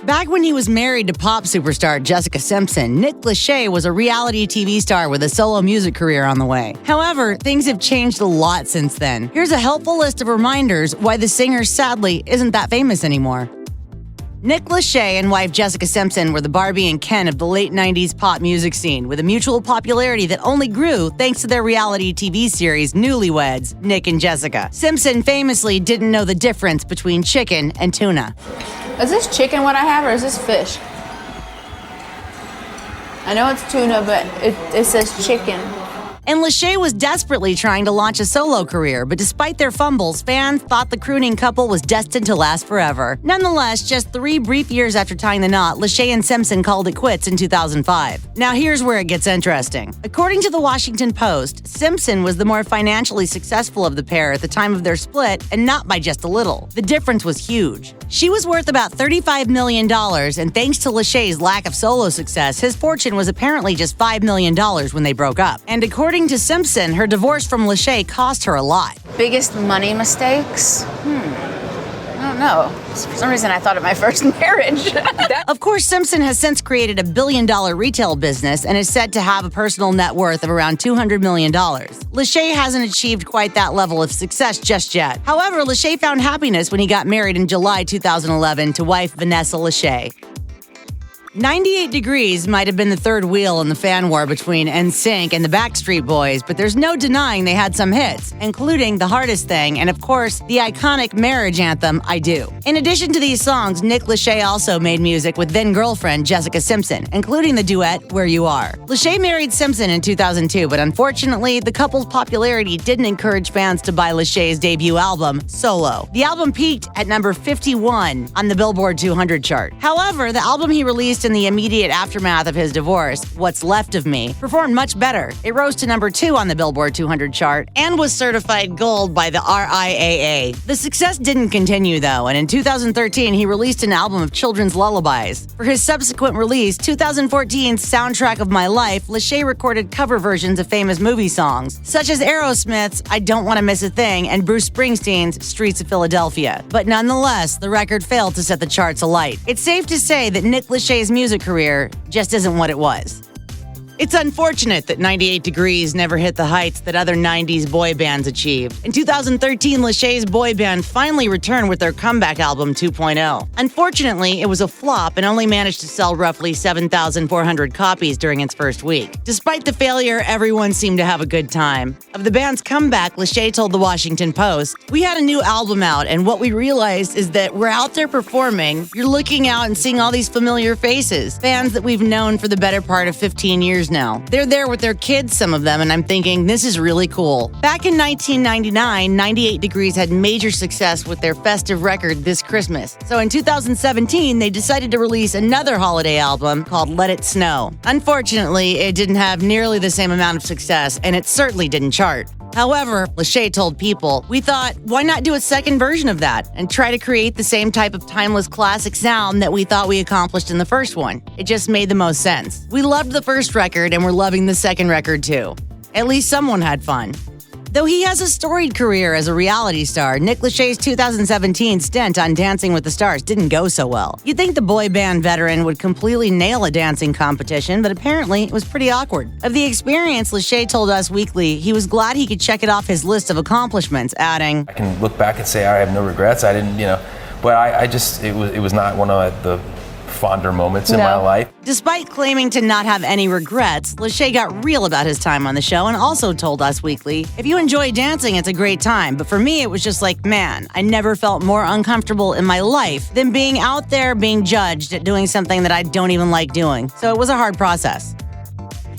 Back when he was married to pop superstar Jessica Simpson, Nick Lachey was a reality TV star with a solo music career on the way. However, things have changed a lot since then. Here's a helpful list of reminders why the singer sadly isn't that famous anymore. Nick Lachey and wife Jessica Simpson were the Barbie and Ken of the late 90s pop music scene, with a mutual popularity that only grew thanks to their reality TV series Newlyweds, Nick and Jessica. Simpson famously didn't know the difference between chicken and tuna. Is this chicken what I have, or is this fish? I know it's tuna, but it says chicken. And Lachey was desperately trying to launch a solo career, but despite their fumbles, fans thought the crooning couple was destined to last forever. Nonetheless, just 3 brief years after tying the knot, Lachey and Simpson called it quits in 2005. Now here's where it gets interesting. According to the Washington Post, Simpson was the more financially successful of the pair at the time of their split, and not by just a little. The difference was huge. She was worth about $35 million, and thanks to Lachey's lack of solo success, his fortune was apparently just $5 million when they broke up. And according to Simpson, her divorce from Lachey cost her a lot. Biggest money mistakes? I don't know. For some reason, I thought of my first marriage. Of course, Simpson has since created a billion-dollar retail business and is said to have a personal net worth of around $200 million. Lachey hasn't achieved quite that level of success just yet. However, Lachey found happiness when he got married in July 2011 to wife Vanessa Lachey. 98 Degrees might have been the third wheel in the fan war between NSYNC and the Backstreet Boys, but there's no denying they had some hits, including The Hardest Thing and, of course, the iconic marriage anthem, I Do. In addition to these songs, Nick Lachey also made music with then-girlfriend Jessica Simpson, including the duet Where You Are. Lachey married Simpson in 2002, but unfortunately, the couple's popularity didn't encourage fans to buy Lachey's debut album, Solo. The album peaked at number 51 on the Billboard 200 chart. However, the album he released in the immediate aftermath of his divorce, What's Left of Me, performed much better. It rose to number 2 on the Billboard 200 chart and was certified gold by the RIAA. The success didn't continue though, and in 2013 he released an album of children's lullabies. For his subsequent release, 2014's Soundtrack of My Life, Lachey recorded cover versions of famous movie songs, such as Aerosmith's I Don't Want to Miss a Thing and Bruce Springsteen's Streets of Philadelphia. But nonetheless, the record failed to set the charts alight. It's safe to say that Nick Lachey's music career just isn't what it was. It's unfortunate that 98 Degrees never hit the heights that other 90s boy bands achieved. In 2013, Lachey's boy band finally returned with their comeback album 2.0. Unfortunately, it was a flop and only managed to sell roughly 7,400 copies during its first week. Despite the failure, everyone seemed to have a good time. Of the band's comeback, Lachey told the Washington Post, "We had a new album out, and what we realized is that we're out there performing, you're looking out and seeing all these familiar faces, fans that we've known for the better part of 15 years now. They're there with their kids, some of them, and I'm thinking, this is really cool." Back in 1999, 98 Degrees had major success with their festive record, This Christmas. So in 2017, they decided to release another holiday album called Let It Snow. Unfortunately, it didn't have nearly the same amount of success, and it certainly didn't chart. However, Lachey told People, "We thought, why not do a second version of that and try to create the same type of timeless classic sound that we thought we accomplished in the first one? It just made the most sense. We loved the first record and we're loving the second record too. At least someone had fun." Though he has a storied career as a reality star, Nick Lachey's 2017 stint on Dancing with the Stars didn't go so well. You'd think the boy band veteran would completely nail a dancing competition, but apparently it was pretty awkward. Of the experience, Lachey told Us Weekly he was glad he could check it off his list of accomplishments, adding, "I can look back and say I have no regrets. I didn't, but I just, it was not one of the fonder moments in my life." Despite claiming to not have any regrets, Lachey got real about his time on the show and also told Us Weekly, "If you enjoy dancing, it's a great time, but for me it was just like, man, I never felt more uncomfortable in my life than being out there being judged at doing something that I don't even like doing. So it was a hard process."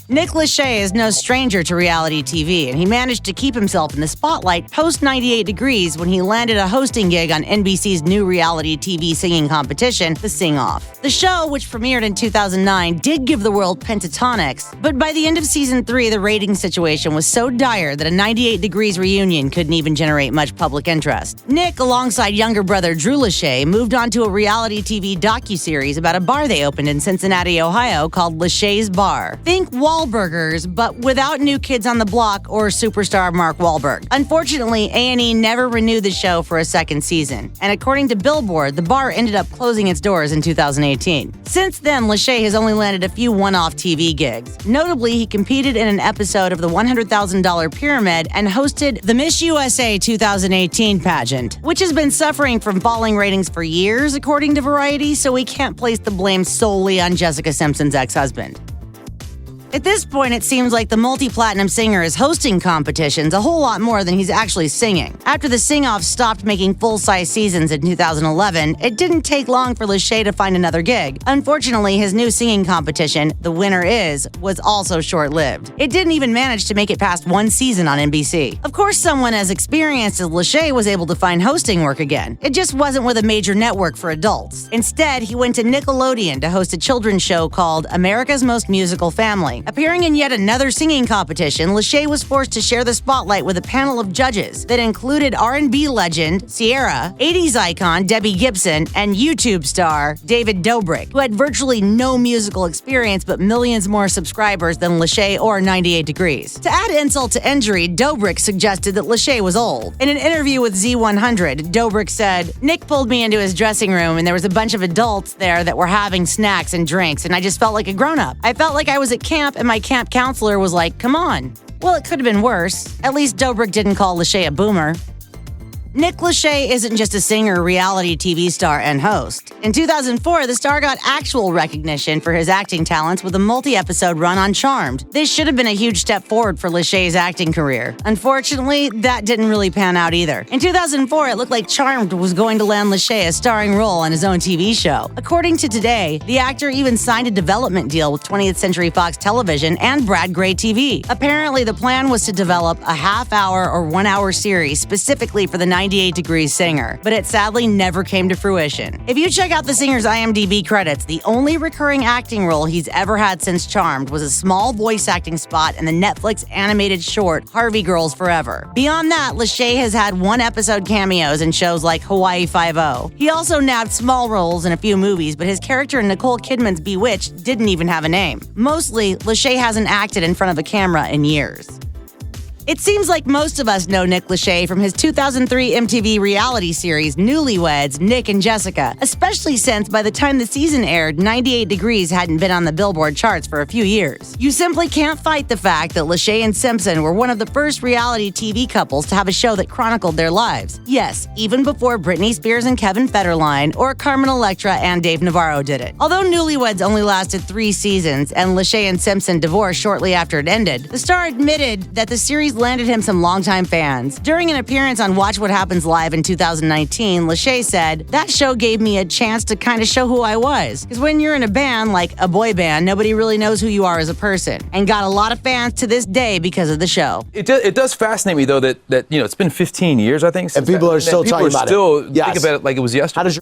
Nick Lachey is no stranger to reality TV, and he managed to keep himself in the spotlight post-98 Degrees when he landed a hosting gig on NBC's new reality TV singing competition, The Sing Off. The show, which premiered in 2009, did give the world pentatonics, but by the end of season 3, the ratings situation was so dire that a 98 Degrees reunion couldn't even generate much public interest. Nick, alongside younger brother Drew Lachey, moved on to a reality TV docuseries about a bar they opened in Cincinnati, Ohio called Lachey's Bar. Think Wall Wahlburgers, but without New Kids on the Block or superstar Mark Wahlberg. Unfortunately, A&E never renewed the show for a second season, and according to Billboard, the bar ended up closing its doors in 2018. Since then, Lachey has only landed a few one-off TV gigs. Notably, he competed in an episode of the $100,000 Pyramid and hosted the Miss USA 2018 pageant, which has been suffering from falling ratings for years, according to Variety, so we can't place the blame solely on Jessica Simpson's ex-husband. At this point, it seems like the multi-platinum singer is hosting competitions a whole lot more than he's actually singing. After the sing-off stopped making full-size seasons in 2011, it didn't take long for Lachey to find another gig. Unfortunately, his new singing competition, The Winner Is, was also short-lived. It didn't even manage to make it past one season on NBC. Of course, someone as experienced as Lachey was able to find hosting work again. It just wasn't with a major network for adults. Instead, he went to Nickelodeon to host a children's show called America's Most Musical Family. Appearing in yet another singing competition, Lachey was forced to share the spotlight with a panel of judges that included R&B legend Ciara, 80s icon Debbie Gibson, and YouTube star David Dobrik, who had virtually no musical experience but millions more subscribers than Lachey or 98 Degrees. To add insult to injury, Dobrik suggested that Lachey was old. In an interview with Z100, Dobrik said, "Nick pulled me into his dressing room and there was a bunch of adults there that were having snacks and drinks, and I just felt like a grown-up. I felt like I was at camp and my camp counselor was like, 'Come on.' Well, it could have been worse. At least Dobrik didn't call Lachey a boomer." Nick Lachey isn't just a singer, reality TV star, and host. In 2004, the star got actual recognition for his acting talents with a multi-episode run on Charmed. This should have been a huge step forward for Lachey's acting career. Unfortunately, that didn't really pan out either. In 2004, it looked like Charmed was going to land Lachey a starring role on his own TV show. According to Today, the actor even signed a development deal with 20th Century Fox Television and Brad Gray TV. Apparently, the plan was to develop a half-hour or one-hour series specifically for the 98 Degrees singer, but it sadly never came to fruition. If you check out the singer's IMDb credits, the only recurring acting role he's ever had since Charmed was a small voice acting spot in the Netflix animated short Harvey Girls Forever. Beyond that, Lachey has had one-episode cameos in shows like Hawaii Five-0. He also nabbed small roles in a few movies, but his character in Nicole Kidman's Bewitched didn't even have a name. Mostly, Lachey hasn't acted in front of a camera in years. It seems like most of us know Nick Lachey from his 2003 MTV reality series Newlyweds, Nick and Jessica, especially since by the time the season aired, 98 Degrees hadn't been on the Billboard charts for a few years. You simply can't fight the fact that Lachey and Simpson were one of the first reality TV couples to have a show that chronicled their lives. Yes, even before Britney Spears and Kevin Federline or Carmen Electra and Dave Navarro did it. Although Newlyweds only lasted 3 seasons and Lachey and Simpson divorced shortly after it ended, the star admitted that the series landed him some longtime fans. During an appearance on Watch What Happens Live in 2019, Lachey said, "That show gave me a chance to kind of show who I was. Because when you're in a band, like a boy band, nobody really knows who you are as a person. And got a lot of fans to this day because of the show." It does fascinate me, though, that it's been 15 years, I think. And people are still talking about it. Yes. Think about it like it was yesterday.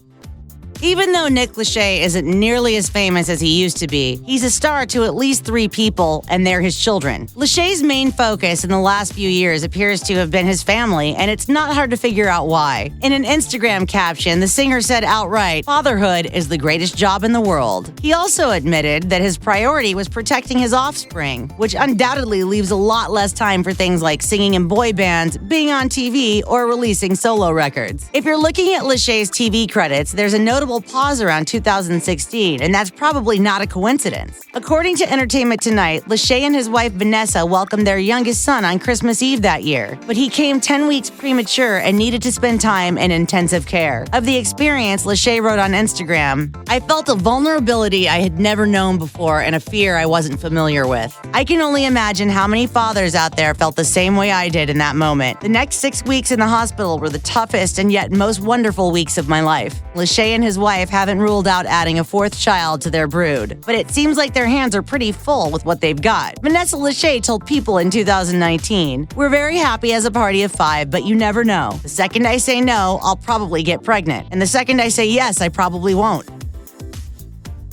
Even though Nick Lachey isn't nearly as famous as he used to be, he's a star to at least 3 people, and they're his children. Lachey's main focus in the last few years appears to have been his family, and it's not hard to figure out why. In an Instagram caption, the singer said outright, "Fatherhood is the greatest job in the world." He also admitted that his priority was protecting his offspring, which undoubtedly leaves a lot less time for things like singing in boy bands, being on TV, or releasing solo records. If you're looking at Lachey's TV credits, there's a notable pause around 2016, and that's probably not a coincidence. According to Entertainment Tonight, Lachey and his wife Vanessa welcomed their youngest son on Christmas Eve that year, but he came 10 weeks premature and needed to spend time in intensive care. Of the experience, Lachey wrote on Instagram, "I felt a vulnerability I had never known before and a fear I wasn't familiar with. I can only imagine how many fathers out there felt the same way I did in that moment. The next 6 weeks in the hospital were the toughest and yet most wonderful weeks of my life." Lachey and his wife haven't ruled out adding a 4th child to their brood, but it seems like their hands are pretty full with what they've got. Vanessa Lachey told People in 2019, "We're very happy as a party of 5, but you never know. The second I say no, I'll probably get pregnant. And the second I say yes, I probably won't."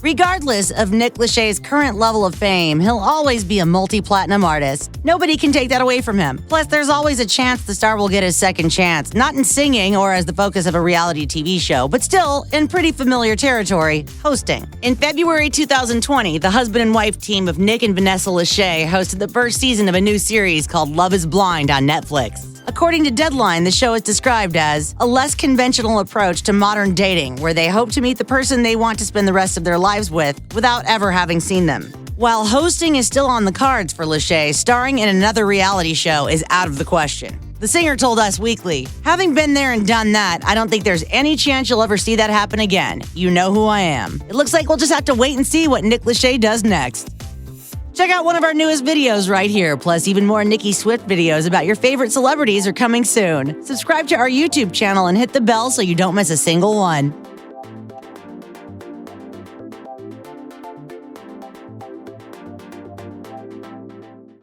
Regardless of Nick Lachey's current level of fame, he'll always be a multi-platinum artist. Nobody can take that away from him. Plus, there's always a chance the star will get his second chance, not in singing or as the focus of a reality TV show, but still in pretty familiar territory, hosting. In February 2020, the husband and wife team of Nick and Vanessa Lachey hosted the first season of a new series called Love is Blind on Netflix. According to Deadline, the show is described as a less conventional approach to modern dating, where they hope to meet the person they want to spend the rest of their lives with without ever having seen them. While hosting is still on the cards for Lachey, starring in another reality show is out of the question. The singer told Us Weekly, "Having been there and done that, I don't think there's any chance you'll ever see that happen again. You know who I am. It looks like we'll just have to wait and see what Nick Lachey does next." Check out one of our newest videos right here. Plus, even more Nicki Swift videos about your favorite celebrities are coming soon. Subscribe to our YouTube channel and hit the bell so you don't miss a single one.